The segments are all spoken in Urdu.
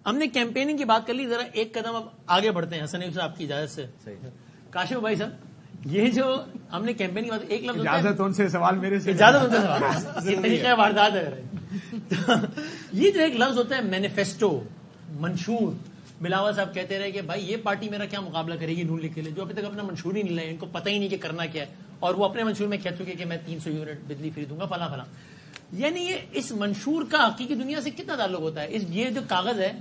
ہم نے کیمپیننگ کی بات کر لی, ذرا ایک قدم اب آگے بڑھتے ہیں حسن صاحب آپ کی اجازت سے. کاشف بھائی صاحب, یہ جو ہم نے کیمپین کی بات, ایک لفظ اجازت ان سے سوال میرے سے, اجازت ان سے سوال, یہ طریقہ واردات ہے. یہ جو ایک لفظ ہوتا ہے مینیفیسٹو, منشور, بلاول صاحب کہتے رہے کہ بھائی یہ پارٹی میرا کیا مقابلہ کرے گی نون لیگ کے لیے, جو ابھی تک اپنا منشور ہی نہیں لائے, ان کو پتہ ہی نہیں کہ کرنا کیا ہے, اور وہ اپنے منشور میں کہہ چکے کہ میں 300 یونٹ بجلی فری دوں گا فلاں فلاں. یعنی یہ اس منشور کا حقیقی دنیا سے کتنا تعلق ہوتا ہے؟ یہ جو کاغذ ہے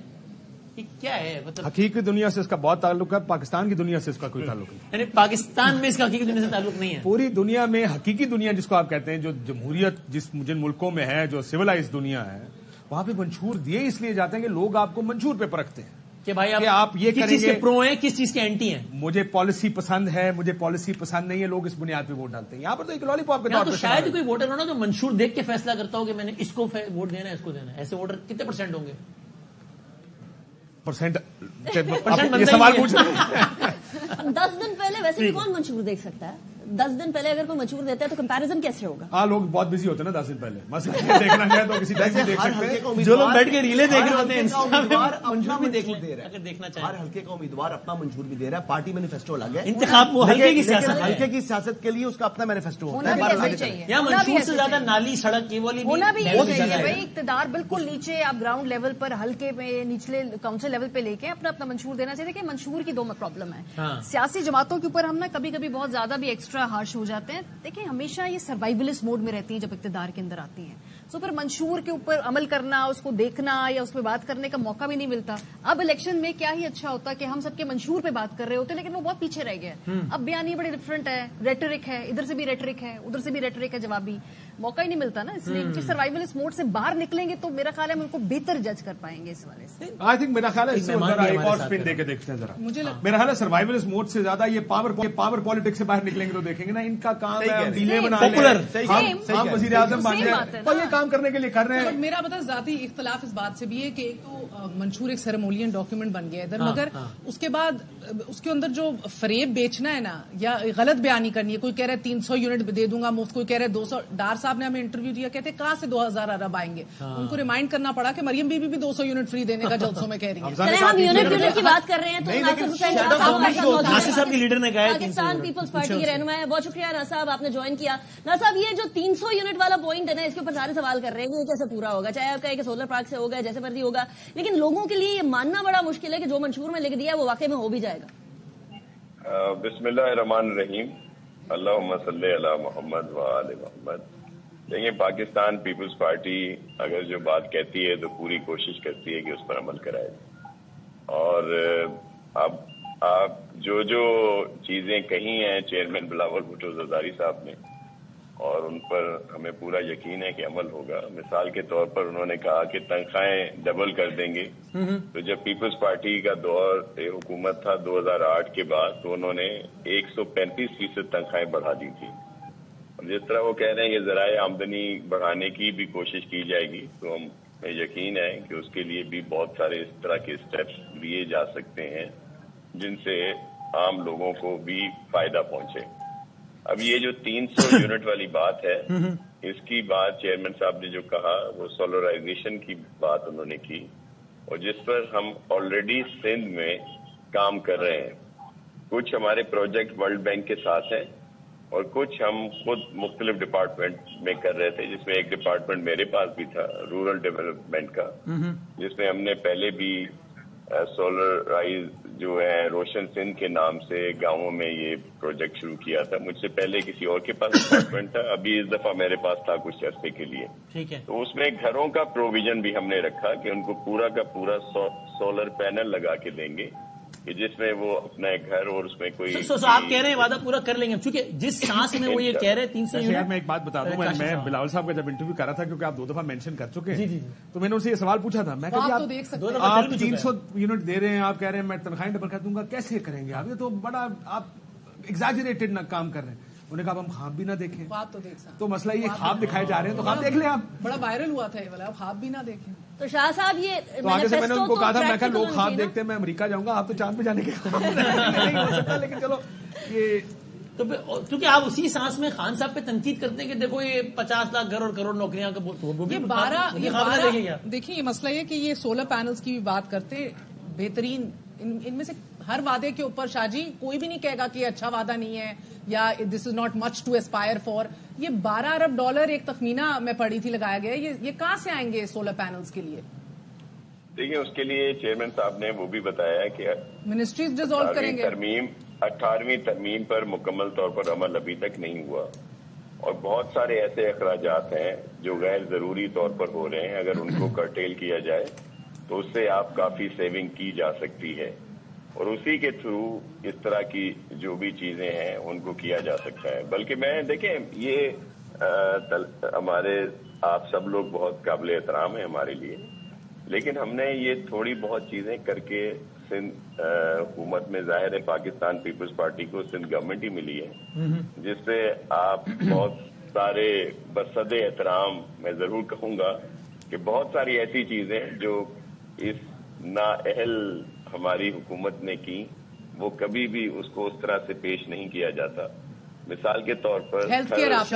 یہ کیا ہے؟ مطلب حقیقی دنیا سے اس کا بہت تعلق ہے, پاکستان کی دنیا سے اس کا کوئی تعلق نہیں. یعنی پاکستان میں اس کا حقیقی دنیا سے تعلق نہیں ہے. پوری دنیا میں حقیقی دنیا جس کو آپ کہتے ہیں, جو جمہوریت جن ملکوں میں ہے, جو سویلائز دنیا ہے, وہاں پہ منشور دیے اس لیے جاتے ہیں کہ لوگ آپ کو منشور پہ پرکھتے ہیں کہ بھائی آپ یہ کس چیز کے پرو ہیں, کس چیز کے اینٹی ہیں. مجھے پالیسی پسند ہے, مجھے پالیسی پسند نہیں ہے, لوگ اس بنیاد پہ ووٹ ڈالتے ہیں. یہاں پر تو ایک لالی پاپ کے طور پہ شاید کوئی ووٹر ہونا جو منشور دیکھ کے فیصلہ کرتا ہو کہ میں نے اس کو ووٹ دینا ہے, اس کو دینا ہے. ایسے ووٹر کتنے پرسینٹ ہوں گے؟ پرسینٹ یہ سوال پوچھ رہے ہیں. 10 دن پہلے ویسے بھی کون منشور دیکھ سکتا ہے؟ 10 دن پہلے اگر کوئی منشور دیتا ہے تو کمپیریزن کیسے ہوگا؟ ہاں, لوگ بہت بزی ہوتے ہیں نا 10 دن پہلے, مثلا دیکھنا چاہے تو کسی ٹائم بھی دیکھ سکتے ہیں. جو لوگ بیٹھ کے ریلے دیکھ رہے ہوتے ہیں منشور بھی دیکھ لے رہا ہے, دیکھنا ہر حلقے کا امیدوار اپنا منشور بھی دے رہا ہے. پارٹی مینیفیسٹو الگ ہے, انتخاب وہ حلقے کی سیاست, حلقے کی سیاست کے لیے اس کا اپنا مینیفیسٹو ہوتا ہے. یا منشور سے زیادہ نالی سڑک کی والی ہونا بھی چاہیے بھائی. اقتدار بالکل نیچے, آپ گراؤنڈ لیول پر حلقے پہ, نچلے کاؤنسل لیول پہ لے کے اپنا اپنا منشور دینا چاہیے. کہ منشور کی 2 پرابلم ہے. سیاسی جماعتوں کے اوپر ہم نا کبھی کبھی بہت زیادہ بھی ایکسٹرا ہارش ہو جاتے ہیں. دیکھیں ہمیشہ یہ سروائیولسٹ موڈ میں رہتی ہیں جب اقتدار کے اندر آتی ہیں, تو پھر منشور کے اوپر عمل کرنا, اس کو دیکھنا یا اس پہ بات کرنے کا موقع بھی نہیں ملتا. اب الیکشن میں کیا ہی اچھا ہوتا کہ ہم سب کے منشور پہ بات کر رہے ہوتے, لیکن وہ بہت پیچھے رہ گیا. اب بیانی بڑی ڈفرنٹ ہے, ریٹرک ہے, ادھر سے بھی ریٹرک ہے, ادھر سے بھی ریٹرک ہے, جوابی موقع ہی نہیں ملتا نا. اس لیے سروائیولسٹ موڈ سے باہر نکلیں گے تو میرا خیال ہے ہم ان کو بہتر جج کر پائیں گے اس والے سے. آئی تھنک میرا خیال ہے ایک اور اسپن دے کے دیکھتے ہیں ذرا. میرا خیال ہے سروائیولسٹ موڈ سے زیادہ یہ پاور پالیٹکس سے باہر نکلیں گے تو دیکھیں گے نا ان کا کام ہے ڈیلے بنا ہم وزیر اعظم بن گئے اور یہ کام کرنے کے لیے کر رہے ہیں. میرا پتا ذاتی اختلاف اس بات سے بھی ہے کہ ایک تو منشور ایک سیریمونیل ڈاکیومنٹ بن گیا ادھر, مگر اس کے بعد اس کے اندر جو فریب بیچنا ہے نا یا غلط بیانی کرنی ہے, کوئی کہہ رہا ہے 300 یونٹ دے دوں گا مفت, کوئی کہہ رہا ہے 200. ڈار صاحب نے ہمیں انٹرویو دیا, کہتے ہیں کہاں سے 2000 ارب آئیں گے. ان کو ریمائنڈ کرنا پڑا کہ مریم بی بھی 200 یونٹ فری دینے کا جلسوں میں کہہ رہی ہے. ہم یونٹ کی بات کر رہے ہیں تو ناصر صاحب کے لیڈر نے کہا پاکستان پیپلز پارٹی کے رہنما ہے. بہت شکریہ ناصر صاحب, آپ نے جوائن کیا. ناصر صاحب, یہ جو 300 یونٹ والا پوائنٹ ہے نا, اس کے اوپر سارے سوال کر رہے ہیں کہ یہ کیسے پورا ہوگا. چاہے آپ کہیں کہ سولر پارک سے ہوگا, جیسے مرضی ہوگا, لیکن لوگوں کے لیے یہ ماننا بڑا مشکل ہے کہ جو منشور میں لکھ دیا ہے وہ واقعی میں ہو بھی جائے گا. بسم اللہ الرحمن الرحیم, اللہم صلی علی محمد و آل محمد. دیکھیں, پاکستان پیپلز پارٹی اگر جو بات کہتی ہے تو پوری کوشش کرتی ہے کہ اس پر عمل کرائے. اور اب آپ جو چیزیں کہی ہیں چیئرمین بلاول بھٹو زرداری صاحب نے, اور ان پر ہمیں پورا یقین ہے کہ عمل ہوگا. مثال کے طور پر انہوں نے کہا کہ تنخواہیں ڈبل کر دیں گے. تو جب پیپلز پارٹی کا دور حکومت تھا 2008 کے بعد, تو انہوں نے 135% تنخواہیں بڑھا دی تھی. جس طرح وہ کہہ رہے ہیں کہ ذرائع آمدنی بڑھانے کی بھی کوشش کی جائے گی, تو ہمیں یقین ہے کہ اس کے لیے بھی بہت سارے اس طرح کے اسٹیپس لیے جا سکتے ہیں جن سے عام لوگوں کو بھی فائدہ پہنچے. اب یہ جو 300 یونٹ والی بات ہے, اس کی بات چیئرمین صاحب نے جو کہا وہ سولرائزیشن کی بات انہوں نے کی, اور جس پر ہم آلریڈی سندھ میں کام کر رہے ہیں. کچھ ہمارے پروجیکٹ ورلڈ بینک کے ساتھ ہیں اور کچھ ہم خود مختلف ڈپارٹمنٹ میں کر رہے تھے, جس میں ایک ڈپارٹمنٹ میرے پاس بھی تھا رورل ڈیولپمنٹ کا, جس میں ہم نے پہلے بھی سولرائز جو ہے روشن سندھ کے نام سے گاؤں میں یہ پروجیکٹ شروع کیا تھا. مجھ سے پہلے کسی اور کے پاس ڈپارٹمنٹ تھا, ابھی اس دفعہ میرے پاس تھا کچھ عرصے کے لیے. تو اس میں گھروں کا پروویژن بھی ہم نے رکھا کہ ان کو پورا کا پورا سولر پینل لگا کے دیں گے, کہ جس میں وہ اپنا گھر اور اس میں کوئی آپ کہہ رہے ہیں وعدہ پورا کر لیں گے, چونکہ جس سانس میں وہ یہ کہہ رہے ہیں 300 یونٹ. میں ایک بات بتا دوں, میں بلاول صاحب کا جب انٹرویو کر رہا تھا, کیونکہ آپ 2 دفعہ مینشن کر چکے ہیں, تو میں نے ان سے یہ سوال پوچھا تھا, میں کہ آپ 300 یونٹ دے رہے ہیں, آپ کہہ رہے ہیں میں تنخواہیں ڈبل کر دوں گا, کیسے کریں گے آپ؟ یہ تو بڑا آپ ایگزیجریٹڈ کام کر رہے ہیں. انہوں نے کہا اب ہم خواب بھی نہ دیکھیں, تو مسئلہ یہ خواب دکھائے جا رہے ہیں, تو خواب دیکھ لیں آپ. بڑا وائرل ہوا تھا یہ والا, خواب بھی نہ دیکھیں. تو شاہ صاحب یہ تو آگے سے میں نے ان کو کہا تھا, میں کہا لوگ خواب دیکھتے ہیں, میں امریکہ جاؤں گا, آپ تو چاند پہ جانے کے نہیں ہو سکتا. لیکن چلو یہ تو کیونکہ آپ اسی سانس میں خان صاحب پہ تنقید کرتے ہیں کہ دیکھو یہ 50 لاکھ گھر اور کروڑ نوکریاں کا دیکھیں یہ مسئلہ یہ کہ یہ سولر پینلز کی بھی بات کرتے بہترین ان میں سے ہر وعدے کے اوپر شاہ جی کوئی بھی نہیں کہے گا کہ یہ اچھا وعدہ نہیں ہے یا this is not much to aspire for. یہ $12 ارب ایک تخمینہ میں پڑھی تھی لگایا گیا. یہ کہاں سے آئیں گے سولر پینلز کے لیے؟ دیکھیں اس کے لیے چیئرمین صاحب نے وہ بھی بتایا کہ منسٹریز ڈیزالو کریں گے. 18ویں ترمیم پر مکمل طور پر عمل ابھی تک نہیں ہوا اور بہت سارے ایسے اخراجات ہیں جو غیر ضروری طور پر ہو رہے ہیں. اگر ان کو کرٹیل کیا جائے تو اس سے آپ کافی سیونگ کی جا سکتی ہے اور اسی کے تھرو اس طرح کی جو بھی چیزیں ہیں ان کو کیا جا سکتا ہے. بلکہ میں دیکھیں یہ ہمارے آپ سب لوگ بہت قابل احترام ہیں ہمارے لیے، لیکن ہم نے یہ تھوڑی بہت چیزیں کر کے سندھ حکومت میں ظاہر ہے پاکستان پیپلز پارٹی کو سندھ گورنمنٹ ہی ملی ہے، جس سے آپ بہت سارے بصد احترام میں ضرور کہوں گا کہ بہت ساری ایسی چیزیں جو اس نااہل ہماری حکومت نے کی وہ کبھی بھی اس کو اس طرح سے پیش نہیں کیا جاتا. مثال کے طور پر ہیلتھ کیئر آپ